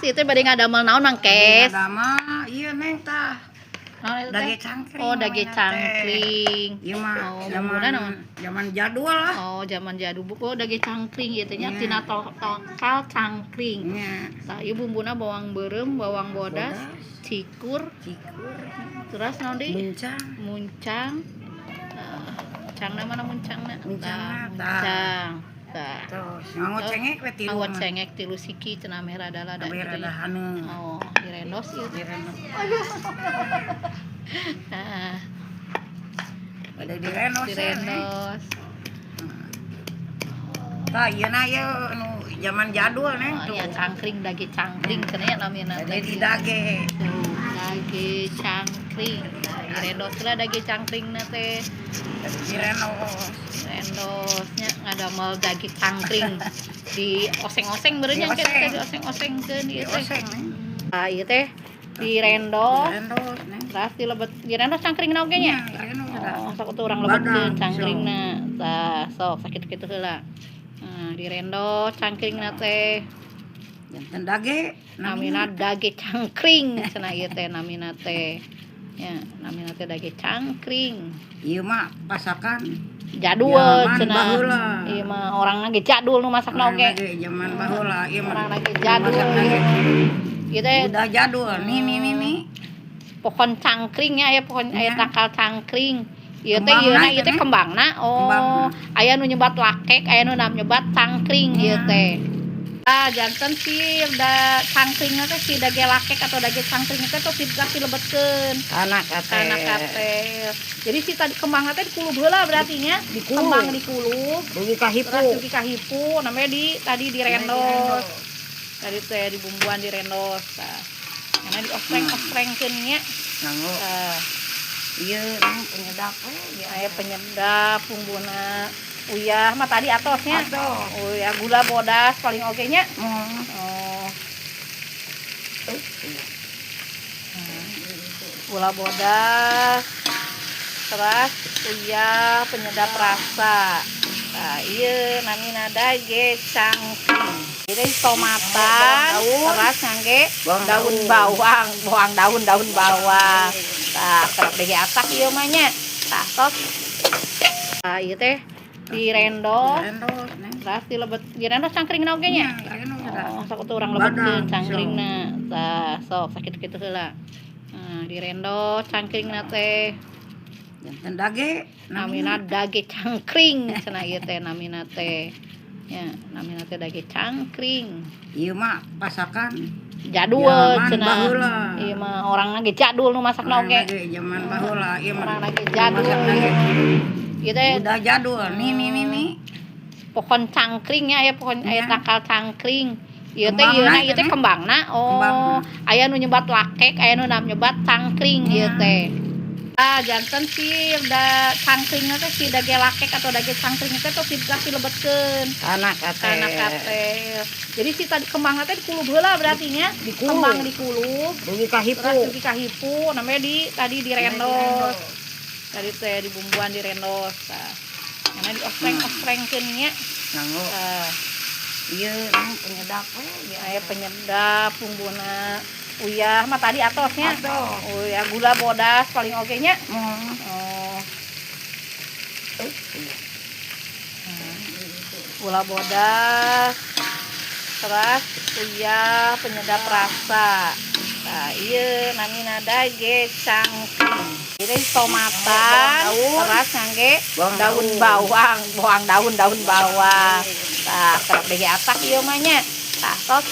itu bade ngadamel naon Mang Kes? Ngadamel ieu Neng tah. Naon eta teh? Dage cangkring. Oh, dage cangkring. Ieu mah Oh, bumbuna naon? zaman jadul lah. Oh, zaman jadul. Oh, dage cangkring ieu teh nya tina tokal cangkring. Nya. Tah ieu bumbuna bawang beureum, bawang bodas, cikur, terus naon deui? Muncang. Muncangna mana muncangna? Muncang. Tah. Terus nganggo cengek we tilu. Nganggo cengek tilu siki cenah meh rada-rada. Rada haneu. Oh, direndos ieu. Direndos. Heeh. Bade direndos. Direndos. Tah ieu na ieu anu zaman jadul Neng Oh, tuh. iya cangkring, dage cangkring cenah ya namina teh. Di dage. Tuh, dage cangkring. Direndos lah dage cangkringna teh. Direndos. Rendosnya ngadamel daging cangkring di oseng-oseng beureun nya teh dioseng-osengkeun ieu teh. Ah ieu teh direndos. Direndos Neng. Terus dilebet direndos cangkringna oge nya. Oh, sok tuh urang lebetkeun cangkringna. Tah, sok sakit kitu heula. Nah, direndos cangkringna teh. Janten dage Namina dage cangkring cenah ieu teh namina teh. Ya, namina teh dage cangkring. Ieu mah pasakan Jadul cenah. Ieu mah orangna ge jadul nu masakna oge. Zaman baheula ieu mah. Orangna ge jadul. Ieu teh Udah jadul. Nih. Pohon cangkring nya aya pohon aya tangkal cangkring. Ieu teh ieuna ieu teh kembangna. Oh, aya nu nyebat lakek, aya nu nyebat cangkring ieu teh. Janten sih da cangkringna teh si dage lakek atau dage cangkring teh tuh dilebetkeun Anak katel. Jadi si tadi kembangna teh dikulub heula berarti nya. Kembang dikulub. Dugi ka hipu. Terus dugi ka hipu, namanya tadi direndos. Tadi teh di bumbuan direndos. Tah. Karena diostreng-ostrengkeun nya. Nganggo. Ieu penyedap we. Aya penyedap bumbuna. Uyah mah tadi atosnya. Uyah gula bodas paling oge nya. Oh. Gula bodas. Terus uyah penyedap rasa. Nah, ieu namina dage cangkring. Jadi tomatan, terus ngangge daun bawang, daun bawang. Tah, kerep deui atak ieu mah nya. Tah, tos. Tah, ieu teh direndos. Terus dilebet direndos cangkringna oge nya. Oh, sok tuh urang lebetkeun cangkringna. Tah, sok sakit kitu heula. Nah, direndos cangkringna teh. Janten dage Namina dage cangkring cenah ieu teh namina teh. Ya, namina teh dage cangkring. Ieu mah pasakan Jadul cenah. Ieu mah orangna ge jadul nu masakna oge. Zaman baheula ieu mah. Orangna ge jadul. Ieu teh udah jadul. Nih. Pohon cangkring nya aya pohon aya tangkal cangkring. Ieu teh ieuna ieu teh kembangna. Oh, aya nu nyebat lakek, aya nu nyebat cangkring ieu teh. Janten sih da cangkringna teh si dage lakek atau dage cangkring teh tuh dilebetkeun Anak katel. Jadi si tadi kembangna teh dikulub heula berarti nya. Kembang dikulub. Dugi ka hipu. Terus dugi ka hipu, namanya tadi direndos. Tadi teh di bumbuan direndos. Tah. Karena diostreng-ostrengkeun nya. Nganggo. Ieu penyedap we. Aya penyedap bumbuna. Uyah mah tadi atosnya. Uyah gula bodas paling oge nya. Oh. Gula bodas. Terus uyah penyedap rasa. Nah, ieu namina dage cangkring. Jadi tomatan, terus ngangge daun bawang, daun bawang. Tah, kerep deui atak ieu mah nya. Tah, tos